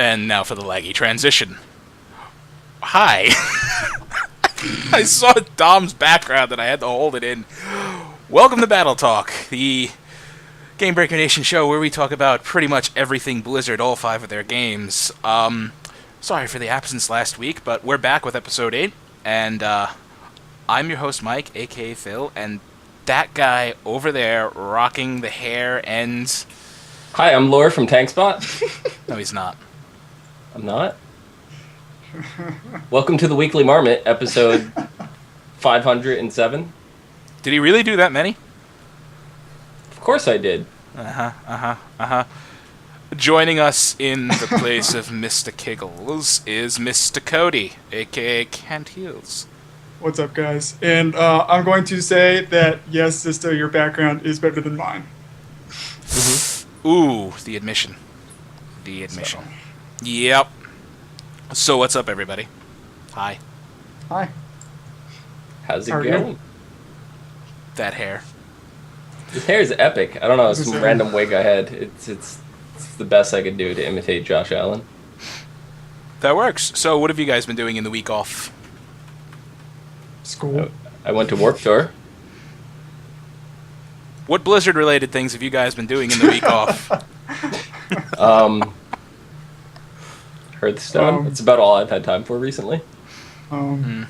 And now for the laggy transition. Hi. I saw Dom's background and I had to hold it in. Welcome to Battle Talk, the Game Breaker Nation show where we talk about pretty much everything Blizzard, all 5 of their games. Sorry for the absence last week, but we're back with episode 8, and I'm your host, Mike, aka Phil, and that guy over there rocking the hair ends. Hi, I'm Lore from TankSpot. No, he's not. I'm not? Welcome to the Weekly Marmot, episode 507. Did he really do that many? Of course I did. Joining us in the place of Mr. Kiggles is Mr. Cody, aka Kent Heels. What's up, guys? And I'm going to say that, yes, sister, your background is better than mine. Mm-hmm. Ooh, the admission. The admission. So. Yep. So what's up, everybody? Hi. Hi. How's it going? That hair. This hair is epic. I don't know, it's some random wig I had. It's the best I could do to imitate Josh Allen. That works. So what have you guys been doing in the week off? School. I went to Warped Tour. What Blizzard-related things have you guys been doing in the week off? Hearthstone. That's about all I've had time for recently. I'll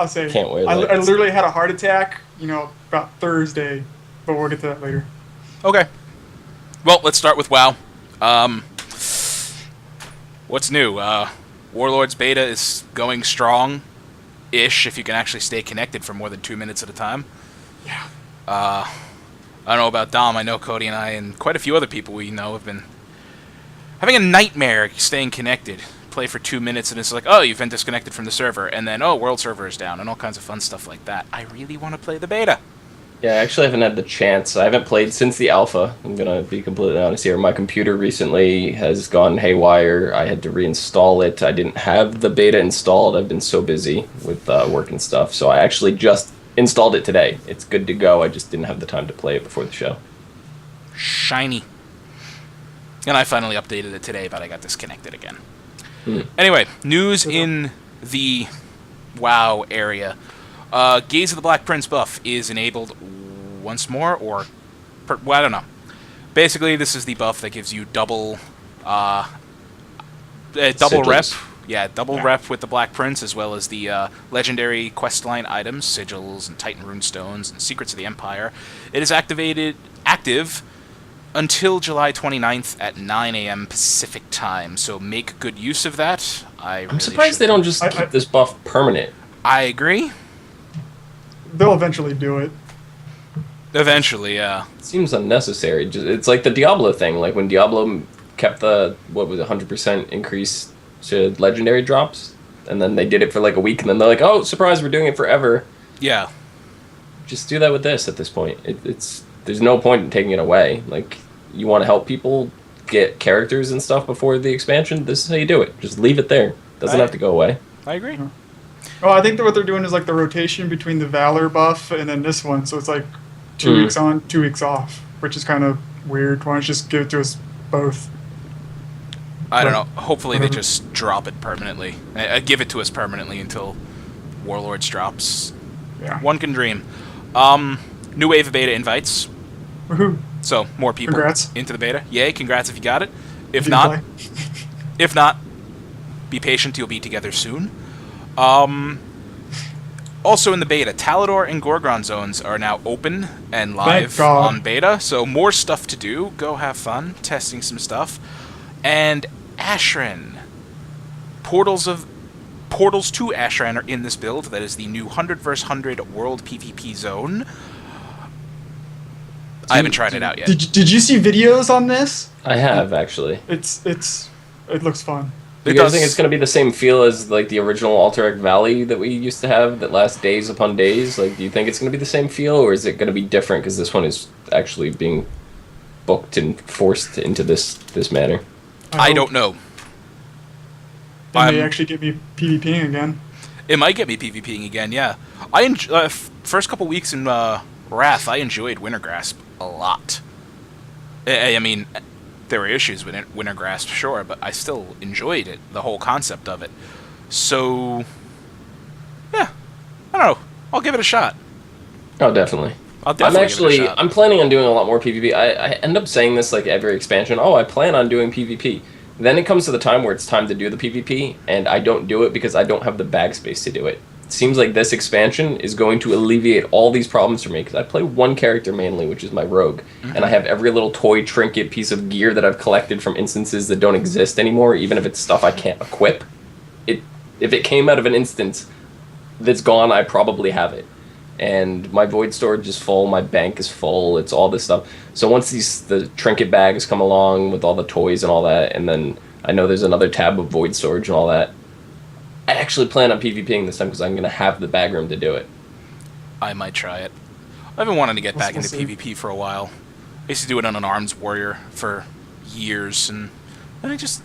say. Can't wait. I literally had a heart attack, about Thursday, but we'll get to that later. Okay. Well, let's start with WoW. What's new? Warlords beta is going strong-ish, if you can actually stay connected for more than 2 minutes at a time. Yeah. I don't know about Dom. I know Cody and I and quite a few other people we know have been having a nightmare staying connected. Play for 2 minutes and it's like, oh, you've been disconnected from the server, and then, oh, world server is down, and all kinds of fun stuff like that. I really want to play the beta. Yeah, I actually haven't had the chance. I haven't played since the alpha. I'm going to be completely honest here. My computer recently has gone haywire. I had to reinstall it. I didn't have the beta installed. I've been so busy with work and stuff. So I actually just installed it today. It's good to go. I just didn't have the time to play it before the show. Shiny. And I finally updated it today, but I got disconnected again. Anyway, news in the WoW area. Gaze of the Black Prince buff is enabled once more, or... I don't know. Basically, this is the buff that gives you double rep. Yeah, double rep with the Black Prince, as well as the legendary questline items, sigils and Titan runestones and secrets of the Empire. It is active until July 29th at 9 a.m. Pacific time, so make good use of that. I'm surprised they don't just keep this buff permanent. I agree. They'll eventually do it. Eventually, yeah. It seems unnecessary. It's like the Diablo thing. Like when Diablo kept the, 100% increase to legendary drops, and then they did it for like a week, and then they're like, oh, surprise, we're doing it forever. Yeah. Just do that with this at this point. There's no point in taking it away. Like, you want to help people get characters and stuff before the expansion, this is how you do it. Just leave it there. Doesn't have to go away. I agree. Well, I think that what they're doing is like the rotation between the Valor buff and then this one, so it's like 2 weeks on, 2 weeks off, which is kind of weird. Why don't you just give it to us both? I don't know. Hopefully they just drop it permanently. Give it to us permanently until Warlords drops. Yeah. One can dream. New wave of beta invites. Woohoo. So more people into the beta. Yay, congrats if you got it. If not, be patient, you'll be together soon. Also in the beta, Talador and Gorgon zones are now open and live on beta, so more stuff to do. Go have fun testing some stuff. And Ashran. Portals to Ashran are in this build. That is the new 100 vs 100 world PvP zone. I haven't tried it out yet. Did you see videos on this? I have, actually. It looks fun. Do you guys think it's going to be the same feel as like the original Alterac Valley that we used to have that lasts days upon days? Like, do you think it's going to be the same feel, or is it going to be different because this one is actually being booked and forced into this manner? I don't know. It may actually get me PvPing again. It might get me PvPing again, yeah. First couple weeks in Wrath, I enjoyed Wintergrasp a lot. I mean, there were issues with Wintergrasp, sure, but I still enjoyed it, the whole concept of it. So, yeah, I don't know. I'll give it a shot. Oh, definitely. I'll definitely give it a shot. I'm planning on doing a lot more PvP. I end up saying this like every expansion. Oh, I plan on doing PvP. Then it comes to the time where it's time to do the PvP, and I don't do it because I don't have the bag space to do it. It seems like this expansion is going to alleviate all these problems for me, because I play one character mainly, which is my rogue, and I have every little toy, trinket, piece of gear that I've collected from instances that don't exist anymore, even if it's stuff I can't equip. If it came out of an instance that's gone, I probably have it. And my void storage is full, my bank is full, it's all this stuff. So once the trinket bags come along with all the toys and all that, and then I know there's another tab of void storage and all that, I actually plan on PvPing this time because I'm going to have the bag room to do it. I might try it. I've been wanting to get back into PvP for a while. I used to do it on an Arms Warrior for years, and then I just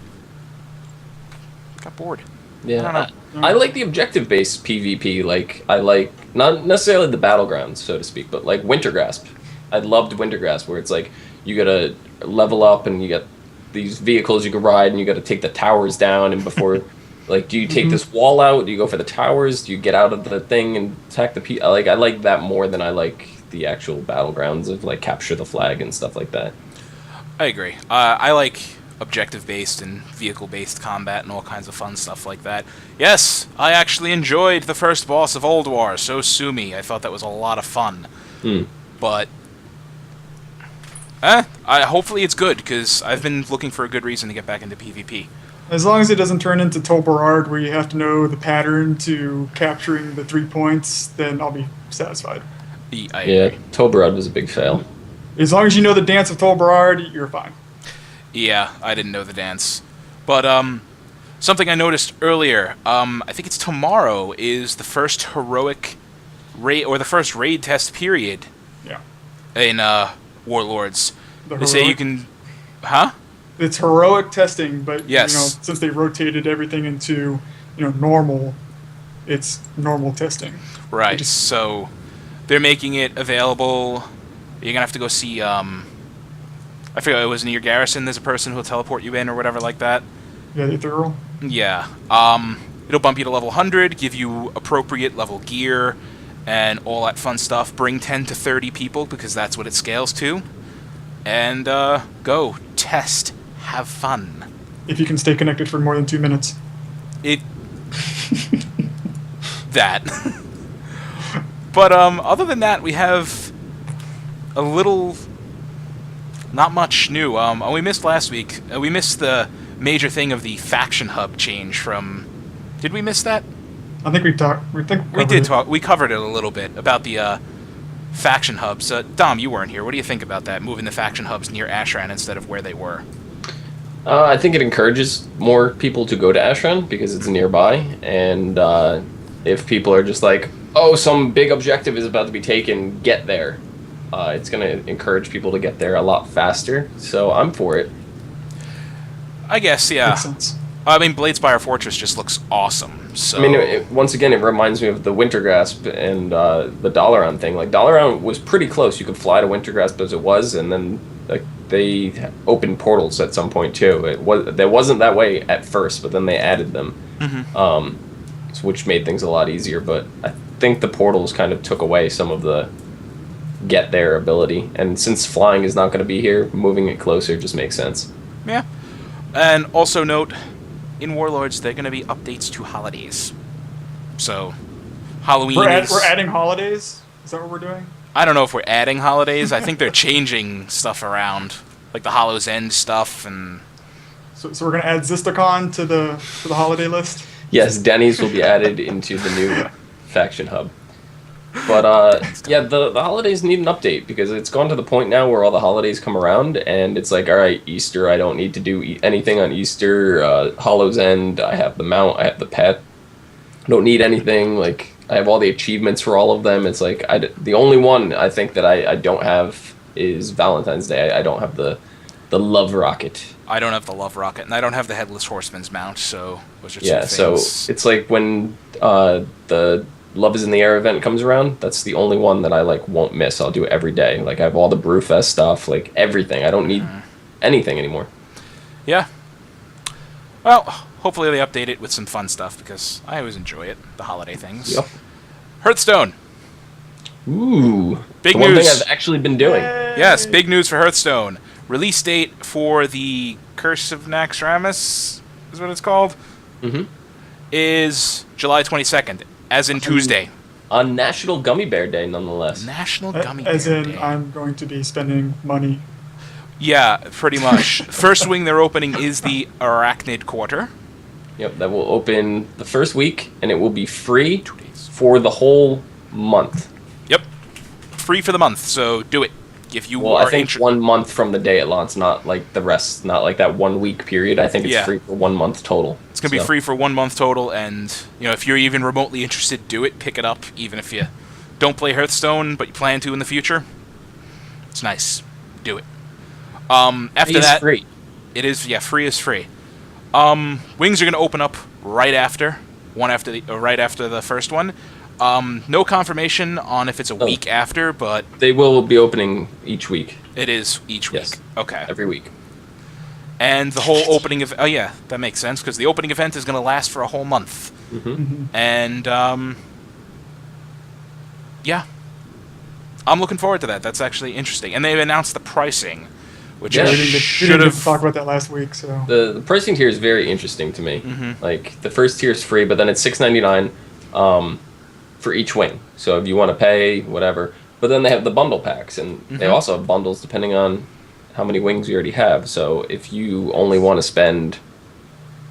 got bored. Yeah, I like the objective-based PvP. Like, I like, not necessarily the battlegrounds, so to speak, but like Wintergrasp. I loved Wintergrasp, where it's like, you gotta level up, and you got these vehicles you can ride, and you gotta take the towers down, and before, like, do you take this wall out? Do you go for the towers? Do you get out of the thing and attack the I like that more than I like the actual battlegrounds of, like, capture the flag and stuff like that. I agree. I like objective-based and vehicle-based combat and all kinds of fun stuff like that. Yes, I actually enjoyed the first boss of Old War, So Sue Me. I thought that was a lot of fun. But, hopefully it's good, because I've been looking for a good reason to get back into PvP. As long as it doesn't turn into Tolbarard, where you have to know the pattern to capturing the 3 points, then I'll be satisfied. Yeah, Tolbarard was a big fail. As long as you know the dance of Tolbarard, you're fine. Yeah, I didn't know the dance. But, something I noticed earlier, I think it's tomorrow, is the first heroic raid, or the first raid test period. Yeah. In, Warlords. They say you can... Huh? It's heroic testing, but, yes. You know, since they rotated everything into, normal, it's normal testing. Right, so they're making it available. You're gonna have to go see, I forget, it was near Garrison, there's a person who'll teleport you in or whatever like that. Yeah, the Ethereal? Yeah. It'll bump you to level 100, give you appropriate level gear, and all that fun stuff. Bring 10 to 30 people, because that's what it scales to. And, go. Test. Have fun. If you can stay connected for more than 2 minutes. That. But, other than that, we have a little... Not much new. We missed last week. We missed the major thing of the faction hub change from... Did we miss that? I think we talked. We did talk. We covered it a little bit about the faction hubs. Dom, you weren't here. What do you think about that? Moving the faction hubs near Ashran instead of where they were. I think it encourages more people to go to Ashran because it's nearby, and if people are just like, oh, some big objective is about to be taken, get there. It's going to encourage people to get there a lot faster, so I'm for it. I guess, yeah. Makes sense. I mean, Bladespire Fortress just looks awesome. So I mean, once again, it reminds me of the Wintergrasp and the Dalaran thing. Like, Dalaran was pretty close. You could fly to Wintergrasp as it was, and then like they opened portals at some point too. That wasn't that way at first, but then they added them, which made things a lot easier. But I think the portals kind of took away some of the get there ability, and since flying is not going to be here, moving it closer just makes sense. Yeah, and also note, in Warlords, there are going to be updates to holidays. So, Halloween we're adding holidays? Is that what we're doing? I don't know if we're adding holidays. I think they're changing stuff around, like the Hollow's End stuff, and... So we're going to add Zistakon to the holiday list? Yes, Denny's will be added into the new faction hub. But, yeah, the holidays need an update, because it's gone to the point now where all the holidays come around, and it's like, alright, Easter, I don't need to do anything on Easter, Hollow's End, I have the mount, I have the pet, I don't need anything, like, I have all the achievements for all of them. It's like, the only one I think that I don't have is Valentine's Day. I don't have the Love Rocket. I don't have the Love Rocket, and I don't have the Headless Horseman's mount, so those are two yeah, things. So it's like when the Love is in the Air event comes around, that's the only one that I like won't miss. I'll do it every day. Like I have all the Brewfest stuff, like everything. I don't need anything anymore. Yeah. Well, hopefully they update it with some fun stuff because I always enjoy it, the holiday things. Yep. Hearthstone. Ooh. Big the one news. thing I've actually been doing. Yes, big news for Hearthstone. Release date for the Curse of Naxxramas is what it's called. Mm-hmm. Is July 22nd, as in Tuesday. On National Gummy Bear Day, nonetheless. National Gummy Bear As in, Day. I'm going to be spending money. Yeah, pretty much. First wing they're opening is the Arachnid Quarter. Yep, that will open the first week, and it will be free 2 days. for the whole month. Yep. Free for the month, so do it. If you Well, are I think 1 month from the day it launched, not like the rest, not like that 1 week period. I think it's free for 1 month total. It's going to be free for 1 month total, and if you're even remotely interested, do it. Pick it up, even if you don't play Hearthstone, but you plan to in the future. It's nice. Do it. After that, free. It is, free is free. Wings are going to open up right after the first one. No confirmation on if it's a week after, but they will be opening each week. it is each week. Yes. Okay. Every week. And the whole opening of that makes sense because the opening event is going to last for a whole month. Mm-hmm. And I'm looking forward to that. That's actually interesting. And they've announced the pricing, which Yeah. I We should didn't have. talk about that last week, so. The pricing tier is very interesting to me. Mm-hmm. Like the first tier is free, but then it's $6.99 for each wing. So if you want to pay whatever, but then they have the bundle packs, and they Mhm. also have bundles depending on how many wings you already have. So if you only want to spend,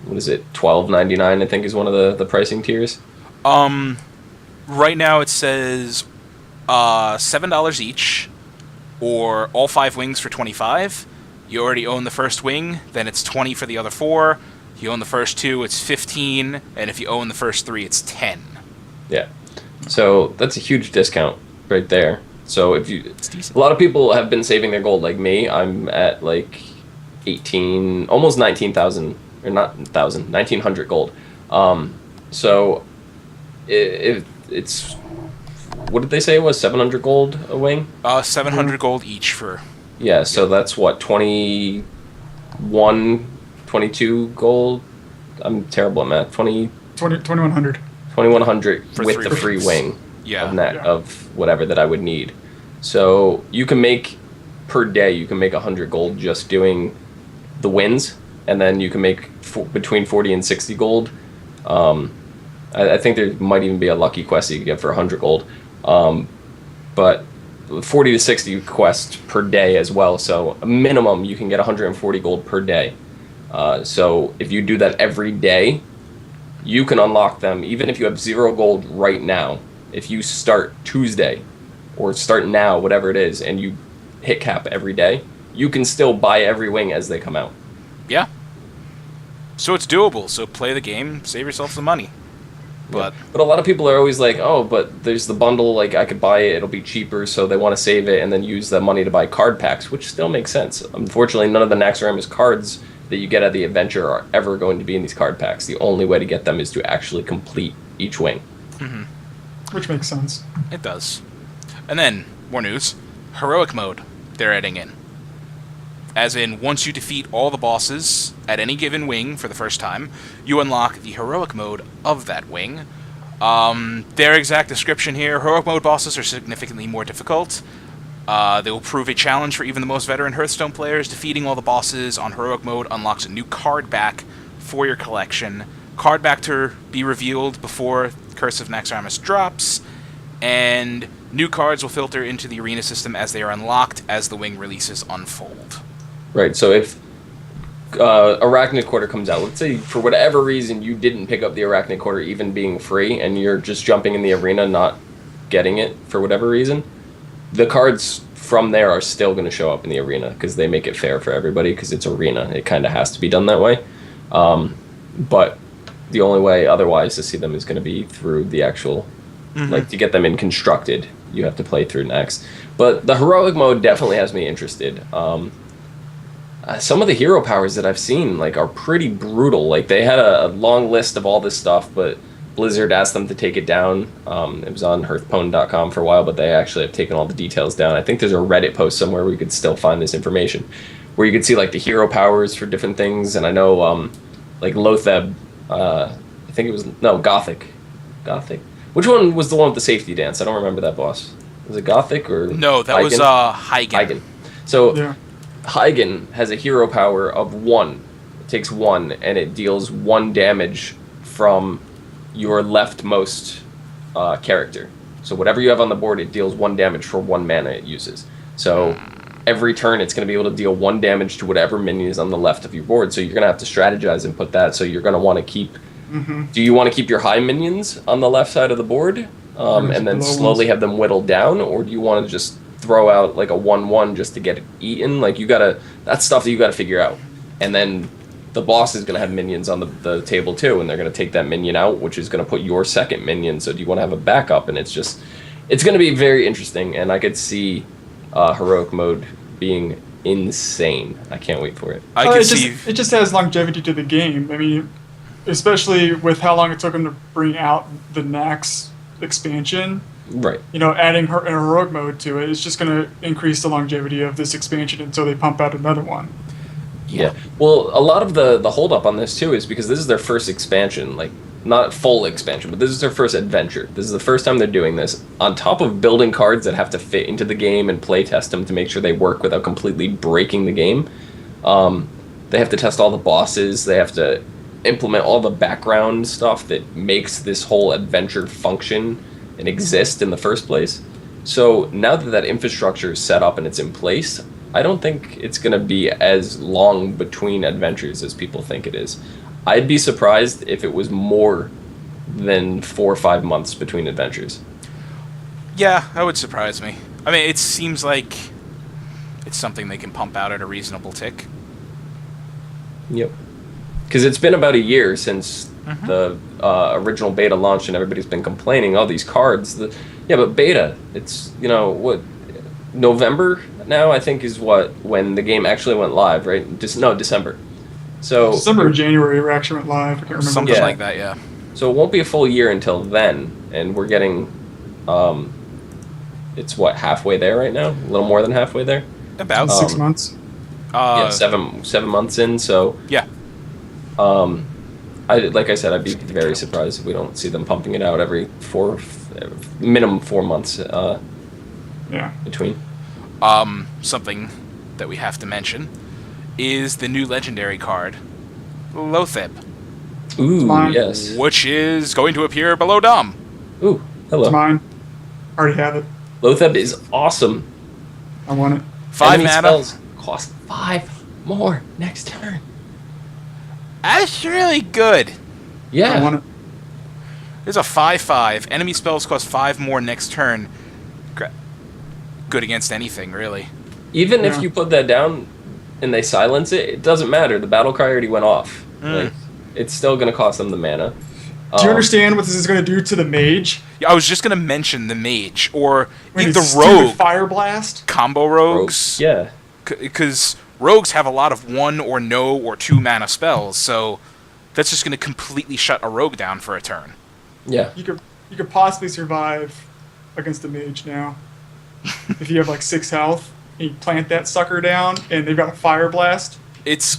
what is it, $12.99? I think is one of the pricing tiers. Right now it says $7 each, or all 5 wings for $25. You already own the first wing, then it's $20 for the other 4. If you own the first 2, it's $15, and if you own the first 3, it's $10. Yeah. So that's a huge discount right there. So if you, It's decent. a lot of people have been saving their gold like me. I'm at like 18, almost 19,000, or not 1,000, 1,900 gold. So if it's, what did they say it was, 700 gold a wing? 700 gold each for. Yeah, so that's what, 21, 22 gold? I'm terrible at math. 2,100. 2,100 For with 3 the free wings. wing. Yeah. Of whatever that I would need. So you can make per day, you can make 100 gold just doing the wins, and then you can make between 40 and 60 gold. I think there might even be a lucky quest that you can get for 100 gold, but 40 to 60 quests per day as well. So a minimum you can get 140 gold per day. So if you do that every day, you can unlock them even if you have 0 gold right now. If you start Tuesday or start now, whatever it is, and you hit cap every day, you can still buy every wing as they come out. Yeah. So it's doable. So play the game, save yourself some money. But a lot of people are always like, oh, but there's the bundle, like I could buy it, it'll be cheaper, so they want to save it and then use that money to buy card packs, which still makes sense. Unfortunately, none of the Naxxramas cards that you get at the adventure are ever going to be in these card packs. The only way to get them is to actually complete each wing. mm-hmm. Which makes sense. It does. And then, more news. Heroic mode they're adding in. As in, once you defeat all the bosses at any given wing for the first time, you unlock the heroic mode of that wing. Their exact description here, heroic mode bosses are significantly more difficult. They will prove a challenge for even the most veteran Hearthstone players. Defeating all the bosses on heroic mode unlocks a new card back for your collection. Card back to be revealed before Curse of Naxxramas drops, and new cards will filter into the arena system as they are unlocked as the wing releases unfold. Right, so if Arachnid Quarter comes out, let's say for whatever reason you didn't pick up the Arachnid Quarter even being free, and you're just jumping in the arena not getting it for whatever reason, the cards from there are still going to show up in the arena because they make it fair for everybody because it's arena. It kind of has to be done that way. But the only way otherwise to see them is going to be through the actual, like to get them in constructed, you have to play through next. But the heroic mode definitely has me interested. Some of the hero powers that I've seen like are pretty brutal. Like they had a long list of all this stuff, but Blizzard asked them to take it down. It was on hearthpwn.com for a while, but they actually have taken all the details down. I think there's a Reddit post somewhere where you could still find this information, where you could see like the hero powers for different things. And I know like Lotheb, I think it was Gothic. Which one was the one with the safety dance? I don't remember that boss. Was it Gothic or No, that was Hygen. So Yeah. Hygen has a hero power of 1. It takes 1, and it deals 1 damage from your leftmost character. So whatever you have on the board, it deals 1 damage for 1 mana it uses. So every turn, it's going to be able to deal 1 damage to whatever minion is on the left of your board. So you're going to have to strategize and put that. So you're going to want to keep... Do you want to keep your high minions on the left side of the board and then slowly have them whittled down? Or do you want to just throw out like a 1/1 just to get it eaten? Like that's stuff that you got to figure out. And then the boss is going to have minions on the table too, and they're going to take that minion out, which is going to put your second minion. So do you want to have a backup? And it's going to be very interesting. And I could see heroic mode being insane. I can't wait for it. It just has longevity to the game. I mean, especially with how long it took them to bring out the Nax expansion. Right. Adding an heroic mode to it is just going to increase the longevity of this expansion until they pump out another one. Yeah. Well, a lot of the holdup on this too is because this is their first expansion, like not full expansion, but this is their first adventure. This is the first time they're doing this. On top of building cards that have to fit into the game and play test them to make sure they work without completely breaking the game, they have to test all the bosses. They have to implement all the background stuff that makes this whole adventure function and exist in the first place. So now that infrastructure is set up and it's in place, I don't think it's going to be as long between adventures as people think it is. I'd be surprised if it was more than 4 or 5 months between adventures. Yeah, that would surprise me. I mean, it seems like it's something they can pump out at a reasonable tick. Yep. Because it's been about a year since the original beta launched, and everybody's been complaining, oh, these cards. Yeah, but beta, it's, what, November now, I think, is when the game actually went live, right? December. So December or January, we actually went live. I can't remember. Something like that, yeah. So it won't be a full year until then, and we're getting, it's halfway there right now? A little more than halfway there? About 6 months. Yeah, 7 months in, so... Yeah. Like I said, I'd be very surprised if we don't see them pumping it out every minimum 4 months between. Something that we have to mention is the new legendary card, Lotheb. Ooh, yes. Which is going to appear below Dom. Ooh, hello. It's mine. Already have it. Lotheb is awesome. I want it. 5 Enemy mana. spells cost 5 more next turn. That's really good. Yeah. I want it. There's a 5/5. Enemy spells cost 5 more next turn. Good against anything, really. Even if you put that down and they silence it, it doesn't matter. The battle cry already went off. Like, it's still going to cost them the mana. Do you understand what this is going to do to the mage? Yeah, I was just going to mention the mage, or When the it's rogue. Fire blast? Combo rogues. Yeah. Because rogues have a lot of 1 or no or 2 mana spells, so that's just going to completely shut a rogue down for a turn. Yeah. You could possibly survive against the mage now. If you have like 6 health, and you plant that sucker down, and they've got a fire blast. It's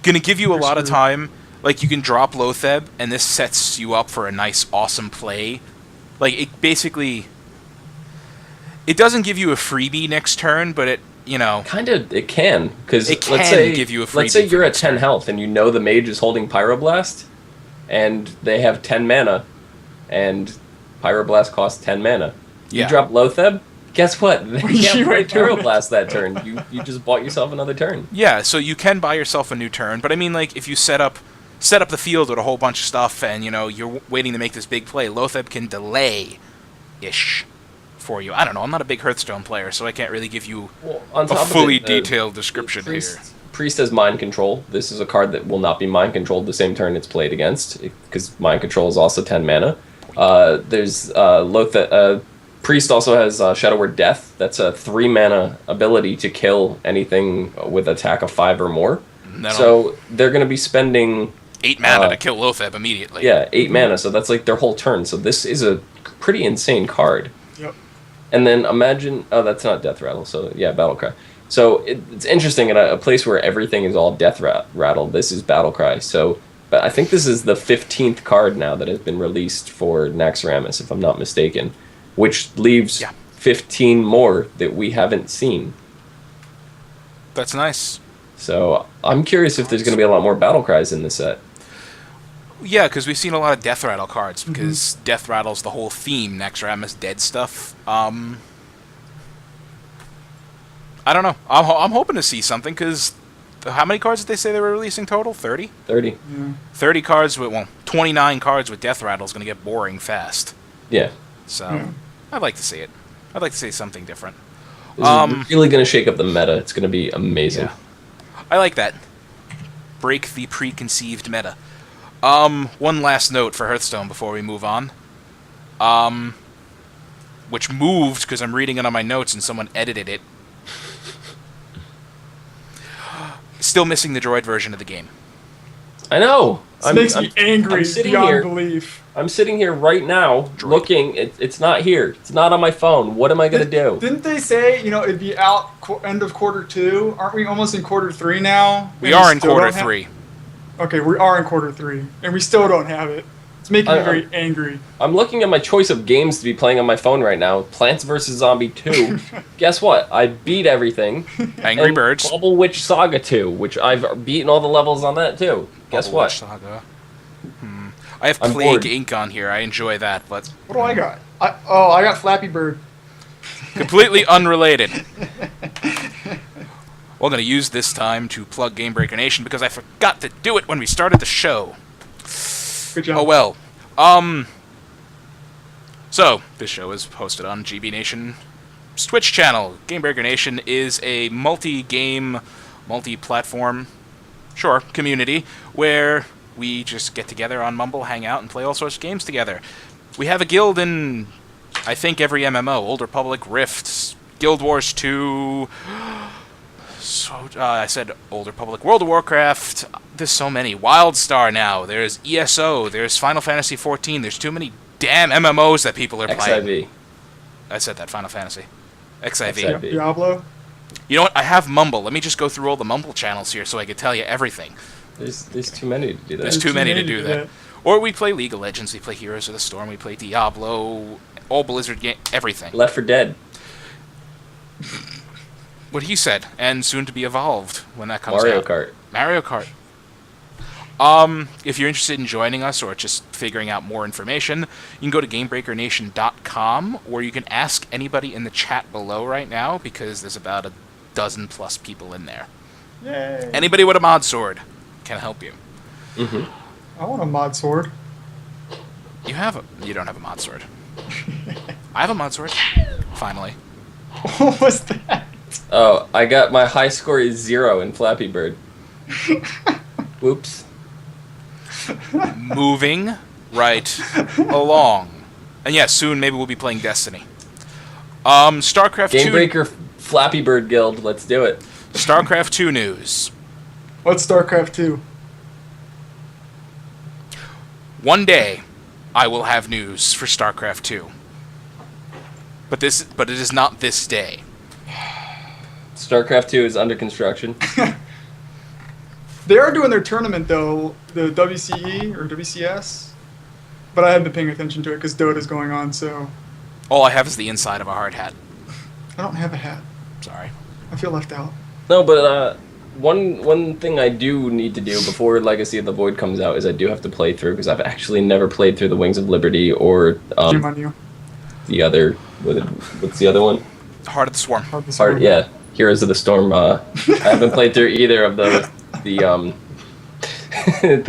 going to give you a lot of time. Like, you can drop Lotheb, and this sets you up for a nice, awesome play. Like, it basically... It doesn't give you a freebie next turn, but it, Kind of, it can. Because it let's can say, give you a freebie. Let's say you're at 10 health, and you know the mage is holding Pyroblast, and they have 10 mana, and Pyroblast costs 10 mana. You drop Lotheb, guess what? They can't play Pyroblast that turn. You just bought yourself another turn. Yeah, so you can buy yourself a new turn, but I mean, like, if you set up the field with a whole bunch of stuff, and, you're waiting to make this big play, Lotheb can delay-ish for you. I don't know, I'm not a big Hearthstone player, so I can't really give you on top a fully of it, detailed description here. Priest has Mind Control. This is a card that will not be Mind Controlled the same turn it's played against, because Mind Control is also 10 mana. There's Priest also has Shadow Word Death. That's a 3 mana ability to kill anything with attack of 5 or more. So they're going to be spending 8 mana to kill Loatheb immediately. Yeah, 8 mana, so that's like their whole turn. So this is a pretty insane card. Yep. And then imagine... Oh, that's not Death Rattle, so yeah, Battlecry. So it's interesting, in a place where everything is all Death Rattle, this is Battlecry. So but I think this is the 15th card now that has been released for Naxxramas, if I'm not mistaken, which leaves 15 more that we haven't seen. That's nice. So I'm curious if there's going to be a lot more Battlecries in this set. Yeah, because we've seen a lot of Death Rattle cards, because Death Rattle's the whole theme, Naxxramas dead stuff. I don't know. I'm hoping to see something, because how many cards did they say they were releasing total? 30? 30. Yeah. 30 cards with, 29 cards with Death Rattle is going to get boring fast. Yeah. So, I'd like to see it. I'd like to see something different. This is really going to shake up the meta. It's going to be amazing. Yeah. I like that. Break the preconceived meta. One last note for Hearthstone before we move on. Which moved because I'm reading it on my notes and someone edited it. Still missing the droid version of the game. I know. This makes me angry beyond belief. I'm sitting here right now looking. It's not here. It's not on my phone. What am I going to do? Didn't they say, it'd be out end of quarter 2? Aren't we almost in quarter 3 now? We are in quarter 3. Okay, we are in quarter 3, and we still don't have it. It's making me very angry. I'm looking at my choice of games to be playing on my phone right now. Plants vs. Zombie 2. Guess what? I beat everything. Angry Birds. Bubble Witch Saga 2, which I've beaten all the levels on that too. Guess Bubble what? Witch Saga. I have Plague Inc. on here. I enjoy that, but... What do I got? I got Flappy Bird. Completely unrelated. We're going to use this time to plug Game Breaker Nation because I forgot to do it when we started the show. Good job. Oh well. So, this show is hosted on GB Nation's Twitch channel. Game Breaker Nation is a multi-game, multi-platform, community where we just get together on Mumble, hang out, and play all sorts of games together. We have a guild in, I think, every MMO. Old Republic, Rift, Guild Wars 2... So, I said Old Republic, World of Warcraft. There's so many. WildStar now. There's ESO. There's Final Fantasy XIV. There's too many damn MMOs that people are playing. XIV. I said that, Final Fantasy. XIV. Diablo. You know what? I have Mumble. Let me just go through all the Mumble channels here so I can tell you everything. There's too many to do that. There's too many to do that. Or we play League of Legends. We play Heroes of the Storm. We play Diablo. All Blizzard games. Everything. Left 4 Dead. What he said, and soon to be evolved when that comes Mario out. Kart. Mario Kart. If you're interested in joining us or just figuring out more information, you can go to GameBreakerNation.com, or you can ask anybody in the chat below right now, because there's about a dozen plus people in there. Yay. Anybody with a mod sword can help you. I want a mod sword. You don't have a mod sword. I have a mod sword. Finally. What was that? Oh, I got my high score is 0 in Flappy Bird. Whoops. Moving right along. And yeah, soon maybe we'll be playing Destiny. StarCraft 2... Gamebreaker Flappy Bird Guild, let's do it. StarCraft 2 news. What's StarCraft 2? One day, I will have news for StarCraft 2. But it is not this day. StarCraft 2 is under construction. They are doing their tournament, though, the WCE or WCS. But I haven't been paying attention to it because Dota's going on, so... All I have is the inside of a hard hat. I don't have a hat. Sorry. I feel left out. No, but one thing I do need to do before Legacy of the Void comes out is I do have to play through, because I've actually never played through the Wings of Liberty or Shame on you. the other... What's the other one? Heart of the Swarm. Yeah, Heroes of the Storm. I haven't played through either of the the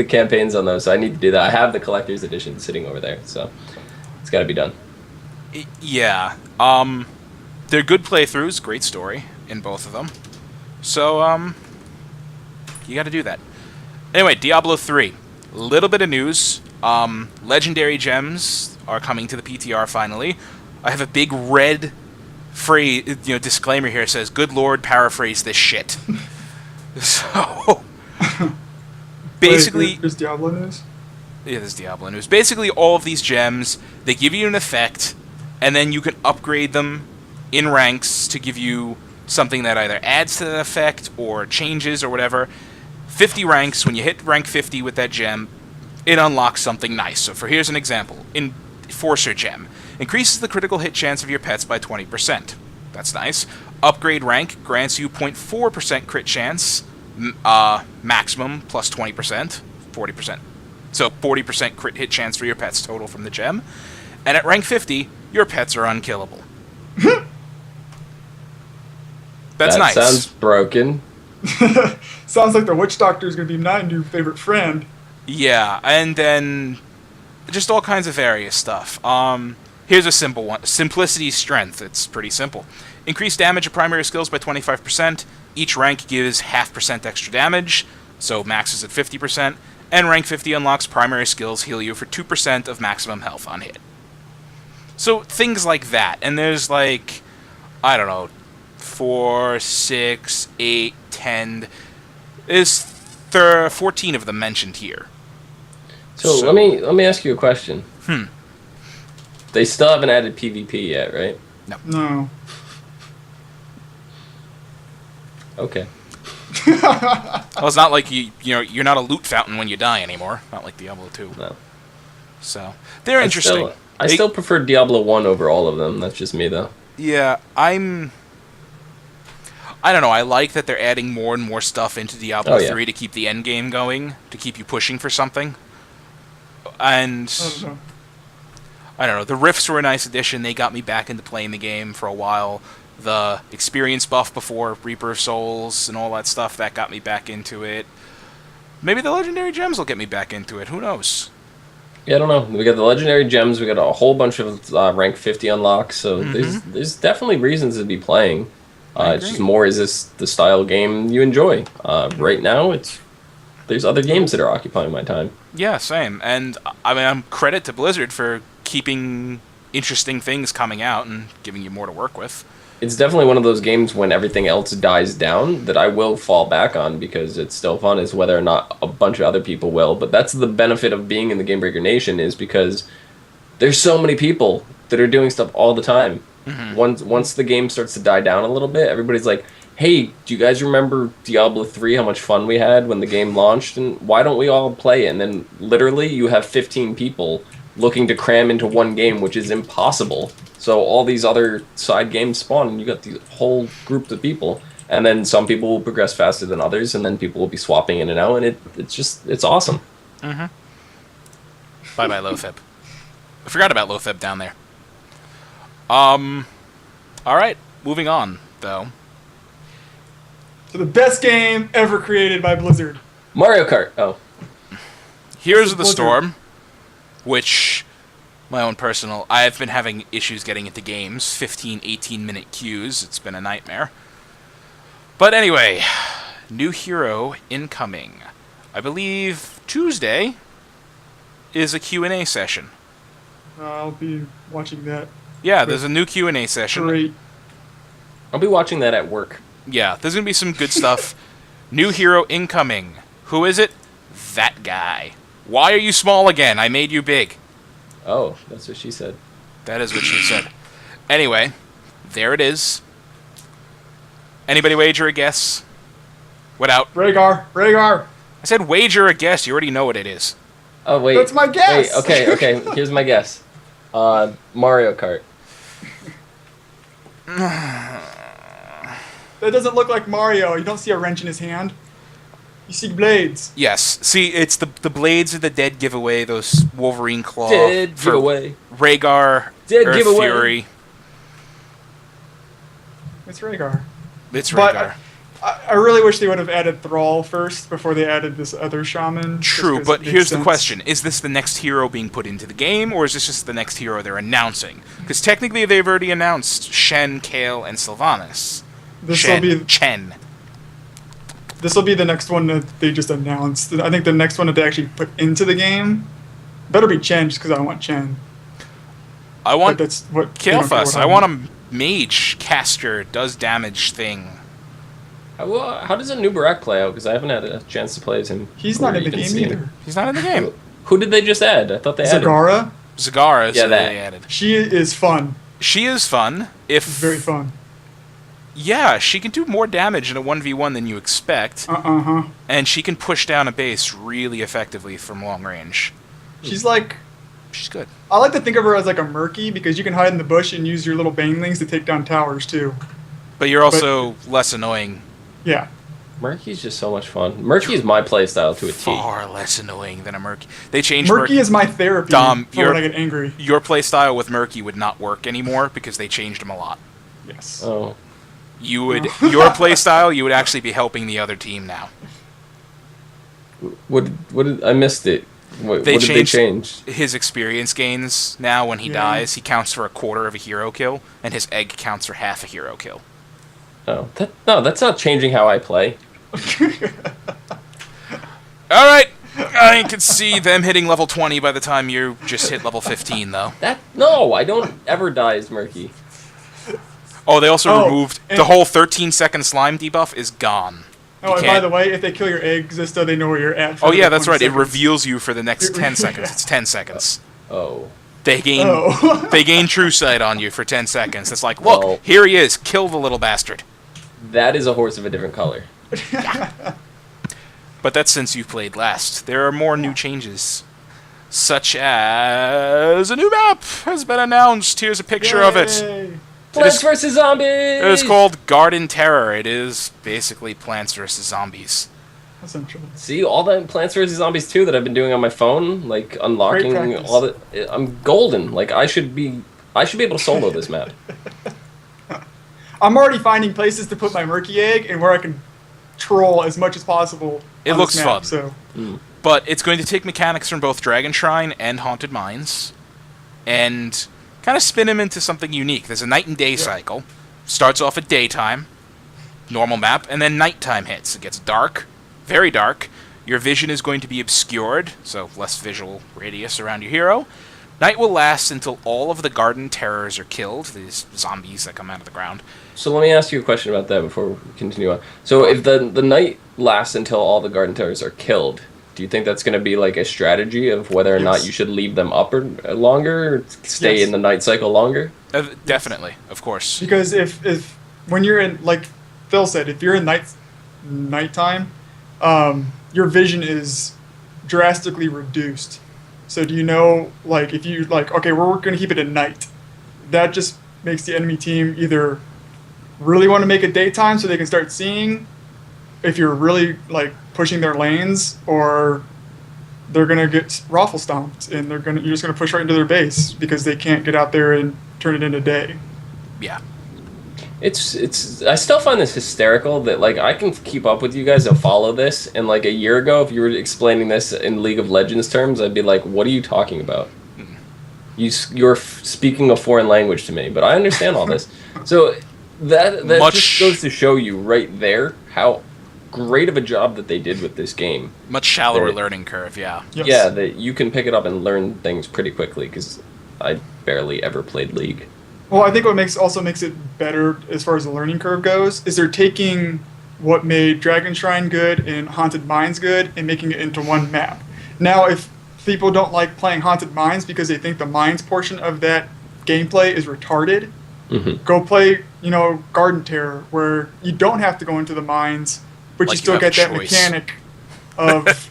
campaigns on those, so I need to do that. I have the collector's edition sitting over there, so it's got to be done. Yeah. They're good playthroughs. Great story in both of them. So, you got to do that. Anyway, Diablo 3. Little bit of news. Legendary gems are coming to the PTR finally. I have a big red phrase, disclaimer here. It says, "Good Lord, paraphrase this shit." So, basically... Wait, there's Diablo news? Yeah, there's Diablo news. Basically, all of these gems, they give you an effect, and then you can upgrade them in ranks to give you something that either adds to that effect or changes or whatever. 50 ranks, when you hit rank 50 with that gem, it unlocks something nice. So here's an example. Enforcer gem. Increases the critical hit chance of your pets by 20%. That's nice. Upgrade rank grants you 0.4% crit chance, maximum plus 20%, 40%. So 40% crit hit chance for your pets total from the gem. And at rank 50, your pets are unkillable. That's that nice. Sounds broken. Sounds like the witch doctor is going to be my new favorite friend. Yeah, and then just all kinds of various stuff. Here's a simple one. Simplicity Strength. It's pretty simple. Increase damage of primary skills by 25%. Each rank gives 0.5% extra damage, so max is at 50%. And rank 50 unlocks primary skills heal you for 2% of maximum health on hit. So things like that. And there's like, I don't know, 4, 6, 8, 10. There's 14 of them mentioned here. So let me ask you a question. They still haven't added PvP yet, right? No. Okay. Well, it's not like you're not a loot fountain when you die anymore. Not like Diablo 2. No. So they're interesting. I still prefer Diablo 1 over all of them. That's just me, though. Yeah, I don't know. I like that they're adding more and more stuff into Diablo 3 to keep the end game going, to keep you pushing for something. And I don't know. The Rifts were a nice addition. They got me back into playing the game for a while. The experience buff before Reaper of Souls and all that stuff, that got me back into it. Maybe the Legendary Gems will get me back into it. Who knows? Yeah, I don't know. We got the Legendary Gems. We got a whole bunch of rank 50 unlocks. So there's definitely reasons to be playing. It's just more, is this the style game you enjoy? Right now, there's other games that are occupying my time. Yeah, same. And I mean, I'm credit to Blizzard for keeping interesting things coming out and giving you more to work with. It's definitely one of those games when everything else dies down that I will fall back on because it's still fun, is whether or not a bunch of other people will. But that's the benefit of being in the Game Breaker Nation, is because there's so many people that are doing stuff all the time. Once the game starts to die down a little bit, everybody's like, hey, do you guys remember Diablo 3, how much fun we had when the game launched? And why don't we all play it? And then literally you have 15 people looking to cram into one game, which is impossible. So all these other side games spawn, and you got the whole group of people. And then some people will progress faster than others, and then people will be swapping in and out, and it's awesome. Bye-bye, Lotheb. I forgot about Lotheb down there. Alright, moving on, though. So the best game ever created by Blizzard. Mario Kart. Oh. Heroes of the Storm, which, my own personal, I've been having issues getting into games, 15, 18-minute queues. It's been a nightmare. But anyway, new hero incoming. I believe Tuesday is a Q&A session. I'll be watching that. Yeah, there's a new Q&A session. Great. I'll be watching that at work. Yeah, there's going to be some good stuff. New hero incoming. Who is it? That guy. Why are you small again? I made you big. Oh, that's what she said. That is what she said. Anyway, there it is. Anybody wager a guess? What out? Rhaegar. I said wager a guess. You already know what it is. Oh, wait. That's my guess. Wait, okay. Here's my guess. Mario Kart. That doesn't look like Mario. You don't see a wrench in his hand. You see blades. Yes. See, it's the blades of the dead giveaway, those Wolverine claw. Dead giveaway. Rhaegar, Dead Earth giveaway. Fury. It's Rhaegar. It's Rhaegar. I really wish they would have added Thrall first before they added this other shaman. True, but here's the question. Is this the next hero being put into the game, or is this just the next hero they're announcing? Because technically they've already announced Shen, Kale, and Sylvanas. Chen. This will be the next one that they just announced. I think the next one that they actually put into the game better be Chen, just because I want Chen. I want that's what Kalefuss. I want a mage caster, does damage thing. How does a new Barak play out? Because I haven't had a chance to play as him. He's or not in the even game see him. either. He's not in the game. Who did they just add? I thought they added. Zagara, Zagara is Yeah, who that. they added. she is fun. She is fun. If It's very fun. Yeah, she can do more damage in a 1v1 than you expect, Uh-huh. and she can push down a base really effectively from long range. She's like, She's good. I like to think of her as like a Murky because you can hide in the bush and use your little banelings to take down towers too. But you're also less annoying. Yeah. Murky's just so much fun. Murky is my playstyle to a T. Far less annoying than a Murky. They changed Murky is my therapy Dom, for when I get angry. Your playstyle with Murky would not work anymore because they changed him a lot. Yes. Oh. You would your playstyle, you would actually be helping the other team now. What did I missed it? What They did they changed change? his experience gains now when he Yeah. dies. He counts for a quarter of a hero kill, and his egg counts for half a hero kill. Oh, that's not changing how I play. All right, I can see them hitting level 20 by the time you just hit level 15, though. No, I don't ever die as Murky. Oh, they also Oh, removed and- the whole 13-second slime debuff is gone. Oh, and by can't- the way, if they kill your eggs, just so they know where you're at. For Oh yeah, the that's 20 right. It seconds. reveals you for the next 10 Yeah. seconds. It's 10 seconds. Oh. They gain Oh. they gain true sight on you for 10 seconds. It's like, look, Well- here he is. Kill the little bastard. That is a horse of a different color. But that's since you've played last. There are more new changes, such as a new map has been announced. Here's a picture of it. Yay. Plants vs. Zombies! It is called Garden Terror. It is basically Plants vs. Zombies. Essentially. See, all the Plants vs. Zombies 2 that I've been doing on my phone, like unlocking practice. all the... I'm golden. Like, I should be able to solo this map. I'm already finding places to put my Murky egg and where I can troll as much as possible. It on looks this map, fun. So But it's going to take mechanics from both Dragon Shrine and Haunted Mines and kind of spin them into something unique. There's a night and day cycle. Starts off at daytime, normal map, and then nighttime hits. It gets dark, very dark. Your vision is going to be obscured, so less visual radius around your hero. Night will last until all of the garden terrors are killed, these zombies that come out of the ground. So let me ask you a question about that before we continue on. So if the night lasts until all the garden terrors are killed, do you think that's going to be like a strategy of whether or not Yes. you should leave them up or longer, or stay Yes. in the night cycle longer? Definitely, of course. because if when you're in, like Phil said, if you're in nighttime, your vision is drastically reduced. So do you know, like, if you like, okay, we're going to keep it at night, that just makes the enemy team either really want to make it daytime so they can start seeing if you're really like pushing their lanes, or they're gonna get raffle stomped and you're just gonna push right into their base because they can't get out there and turn it into day. Yeah. It's I still find this hysterical that like I can keep up with you guys and follow this, and like a year ago if you were explaining this in League of Legends terms, I'd be like, what are you talking about? You're speaking a foreign language to me, but I understand all this. So that just goes to show you right there how great of a job that they did with this game. Much shallower There- learning curve, yeah. Yes. Yeah, that you can pick it up and learn things pretty quickly because I barely ever played League. Well, I think what makes it better as far as the learning curve goes is they're taking what made Dragon Shrine good and Haunted Mines good and making it into one map. Now, if people don't like playing Haunted Mines because they think the mines portion of that gameplay is retarded, go play, Garden Terror, where you don't have to go into the mines, but Like you you still have get a that choice. mechanic of,